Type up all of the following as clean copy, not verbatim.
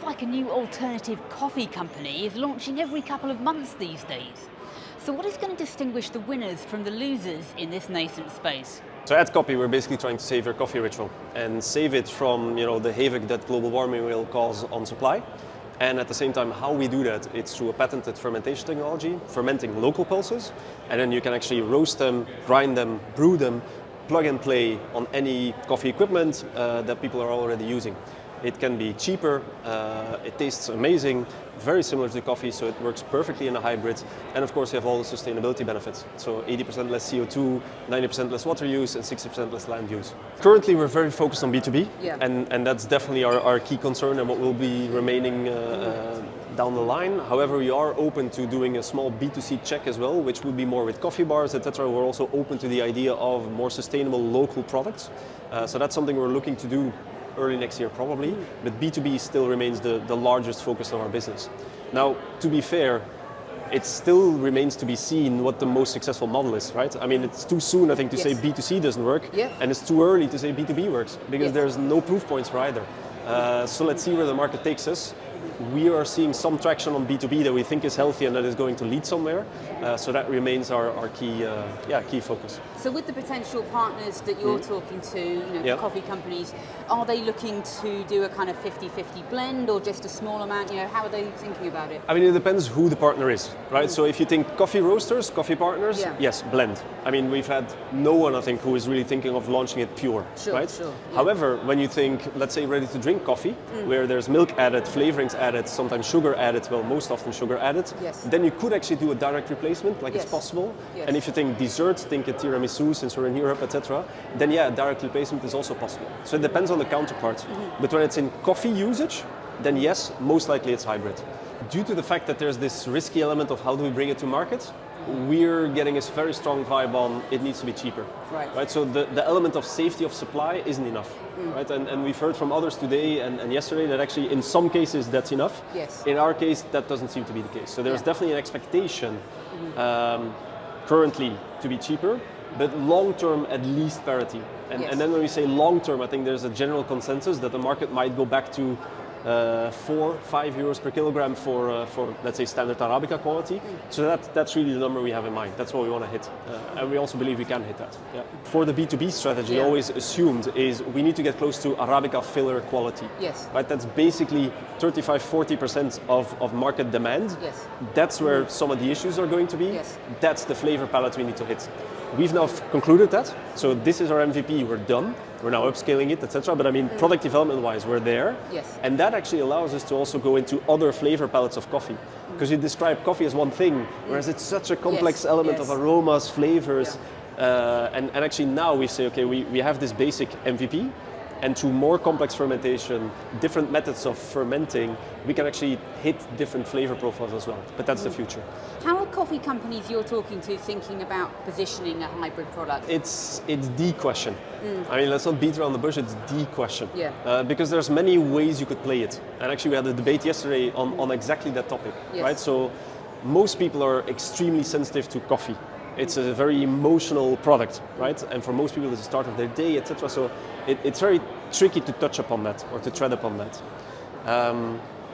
feels like a new alternative coffee company is launching every couple of months these days. So what is going to distinguish the winners from the losers in this nascent space? So at Koppie, we're basically trying to save your coffee ritual and save it from the havoc that global warming will cause on supply. And at the same time, how we do that, it's through a patented fermentation technology, fermenting local pulses, and then you can actually roast them, grind them, brew them, plug and play on any coffee equipment that people are already using. It can be cheaper, it tastes amazing, very similar to coffee, so it works perfectly in a hybrid. And of course, you have all the sustainability benefits. So 80% less CO2, 90% less water use, and 60% less land use. Currently, we're very focused on B2B, and that's definitely our key concern and what will be remaining down the line. However, we are open to doing a small B2C check as well, which would be more with coffee bars, etc. We're also open to the idea of more sustainable local products. So that's something we're looking to do early next year probably, but B2B still remains the largest focus of our business. Now, to be fair, it still remains to be seen what the most successful model is, right? I mean, it's too soon, I think, to say B2C doesn't work, and it's too early to say B2B works, because there's no proof points for either. So let's see where the market takes us. We are seeing some traction on B2B that we think is healthy and that is going to lead somewhere. So that remains our key focus. So with the potential partners that you're talking to, coffee companies, are they looking to do a kind of 50-50 blend or just a small amount? How are they thinking about it? I mean, it depends who the partner is, right? So if you think coffee roasters, coffee partners, yes, blend. I mean, we've had no one, I think, who is really thinking of launching it pure, right? Sure. However, when you think, let's say, ready to drink coffee, where there's milk added, flavorings added, sometimes sugar added, well, most often sugar added, then you could actually do a direct replacement, like it's possible. And if you think desserts, think a tiramisu, since we're in Europe, etc., then direct replacement is also possible. So it depends on the counterpart. But when it's in coffee usage, then yes, most likely it's hybrid. Due to the fact that there's this risky element of how do we bring it to market, we're getting a very strong vibe on it needs to be cheaper. Right? So the element of safety of supply isn't enough. Right? And we've heard from others today and yesterday that actually in some cases that's enough. In our case, that doesn't seem to be the case. So there's definitely an expectation currently to be cheaper, but long-term at least parity. And then when we say long-term, I think there's a general consensus that the market might go back to 4-5 euros per kilogram for let's say standard Arabica quality. So that's really the number we have in mind. That's what we want to hit, and we also believe we can hit that. For the B2B strategy, always assumed is we need to get close to Arabica filler quality. Right, that's basically 35-40% of market demand. That's where some of the issues are going to be. That's the flavor palette we need to hit. We've now concluded that, so this is our MVP, we're done. We're now upscaling it, etc. But I mean, product development-wise, we're there. And that actually allows us to also go into other flavor palettes of coffee. Because you describe coffee as one thing, whereas it's such a complex element of aromas, flavors. And actually now we say, okay, we have this basic MVP, and through more complex fermentation, different methods of fermenting, we can actually hit different flavor profiles as well. But that's the future. How are coffee companies you're talking to thinking about positioning a hybrid product? It's the question. I mean, let's not beat around the bush, it's the question. Because there's many ways you could play it. And actually we had a debate yesterday on exactly that topic, right? So most people are extremely sensitive to coffee. It's a very emotional product, right? And for most people it's the start of their day, etc. So it's very tricky to touch upon that or to tread upon that.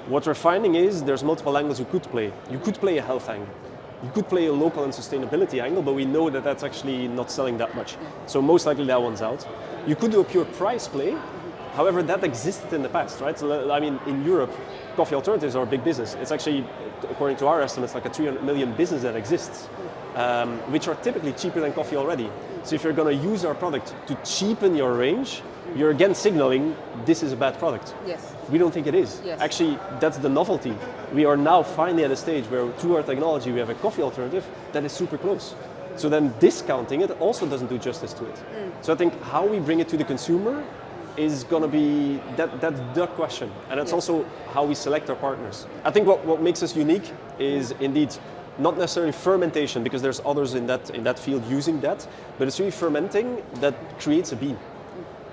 What we're finding is there's multiple angles you could play. You could play a health angle. You could play a local and sustainability angle, but we know that that's actually not selling that much. So most likely that one's out. You could do a pure price play. However, that existed in the past, right? So I mean, in Europe, coffee alternatives are a big business. It's actually, according to our estimates, like a 300 million business that exists, which are typically cheaper than coffee already. So if you're going to use our product to cheapen your range, you're again signaling this is a bad product. We don't think it is. Actually, that's the novelty. We are now finally at a stage where through our technology we have a coffee alternative that is super close. So then discounting it also doesn't do justice to it. So I think how we bring it to the consumer is going to be, that's the question. And that's also how we select our partners. I think what makes us unique is indeed not necessarily fermentation, because there's others in that field using that, but it's really fermenting that creates a bean.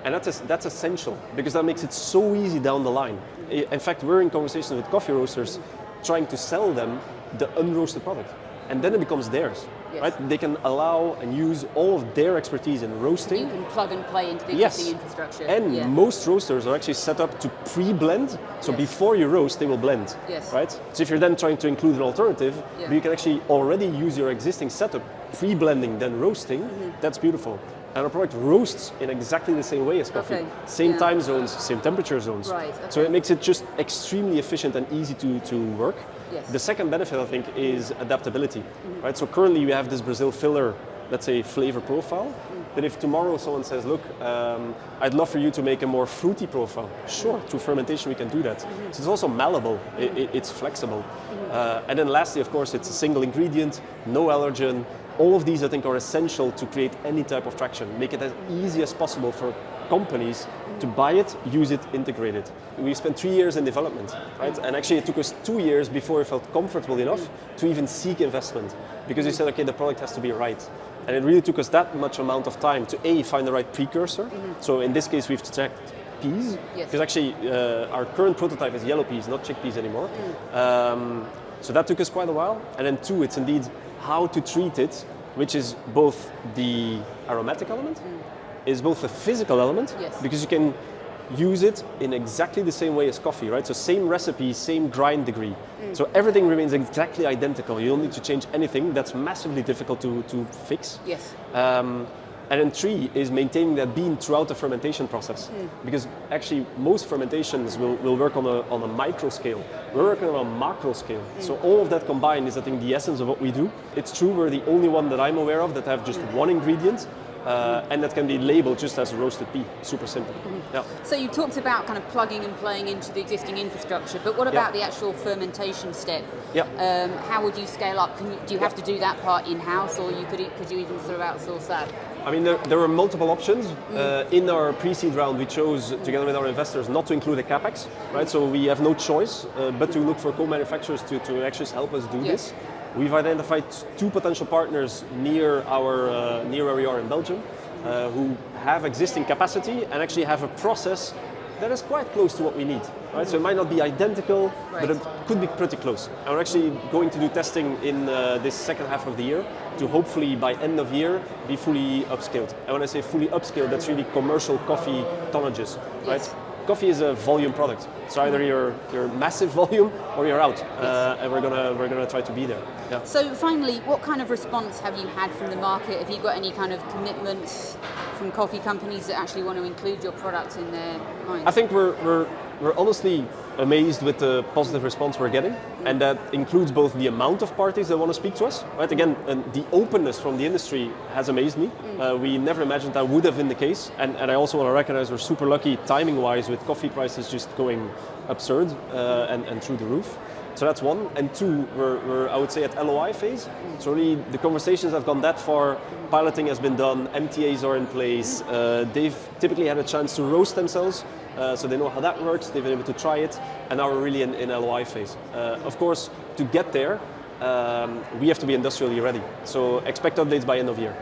And that's essential, because that makes it so easy down the line. In fact, we're in conversations with coffee roasters trying to sell them the unroasted product. And then it becomes theirs. right? They can allow and use all of their expertise in roasting. You can plug and play into the existing infrastructure. And most roasters are actually set up to pre-blend. So before you roast, they will blend, right? So if you're then trying to include an alternative, but you can actually already use your existing setup, pre-blending, then roasting, that's beautiful. And our product roasts in exactly the same way as coffee. Same time zones, same temperature zones. So it makes it just extremely efficient and easy to work. The second benefit, I think, is adaptability. Right? So currently we have this Brazil filler, let's say, flavor profile. But if tomorrow someone says, look, I'd love for you to make a more fruity profile, sure, through fermentation we can do that. So it's also malleable, it's flexible. And then lastly, of course, it's a single ingredient, no allergen. All of these, I think, are essential to create any type of traction. Make it as easy as possible for companies to buy it, use it, integrate it. We spent 3 years in development, right? And actually it took us 2 years before we felt comfortable enough to even seek investment. Because we said, okay, the product has to be right. And it really took us that much amount of time to find the right precursor. So in this case, we've checked peas. Because actually our current prototype is yellow peas, not chickpeas anymore. So that took us quite a while. And then 2, it's indeed how to treat it, which is both the aromatic element, is both a physical element, because you can use it in exactly the same way as coffee, right? So same recipe, same grind degree. So everything remains exactly identical. You don't need to change anything. That's massively difficult to fix. And then 3 is maintaining that bean throughout the fermentation process. Because actually most fermentations will work on a micro scale. We're working on a macro scale. So all of that combined is, I think, the essence of what we do. It's true, we're the only one that I'm aware of that have just one ingredient. And that can be labeled just as a roasted pea. Super simple. So you talked about kind of plugging and playing into the existing infrastructure, but what about the actual fermentation step? How would you scale up? Do you have to do that part in-house, or could you even sort of outsource that? I mean, there were multiple options. In our pre-seed round, we chose, together with our investors, not to include a capex, right? So we have no choice but to look for co-manufacturers to actually help us do this. We've identified 2 potential partners near where we are in Belgium, who have existing capacity and actually have a process that is quite close to what we need. Right? So it might not be identical, but it could be pretty close. And we're actually going to do testing in this second half of the year to hopefully by end of year be fully upscaled. And when I say fully upscaled, that's really commercial coffee tonnages, right? Coffee is a volume product. So either you're massive volume or you're out, and we're gonna try to be there. So finally, what kind of response have you had from the market? Have you got any kind of commitments from coffee companies that actually want to include your product in their lines? I think we're honestly amazed with the positive response we're getting, and that includes both the amount of parties that want to speak to us, right? Again, the openness from the industry has amazed me. We never imagined that would have been the case, and I also want to recognize we're super lucky timing-wise with coffee prices just going absurd and through the roof. So that's 1. And 2, we're I would say at LOI phase. So really the conversations have gone that far, piloting has been done, MTAs are in place, they've typically had a chance to roast themselves, so they know how that works, they've been able to try it, and now we're really in LOI phase. Of course, to get there, we have to be industrially ready. So expect updates by end of year.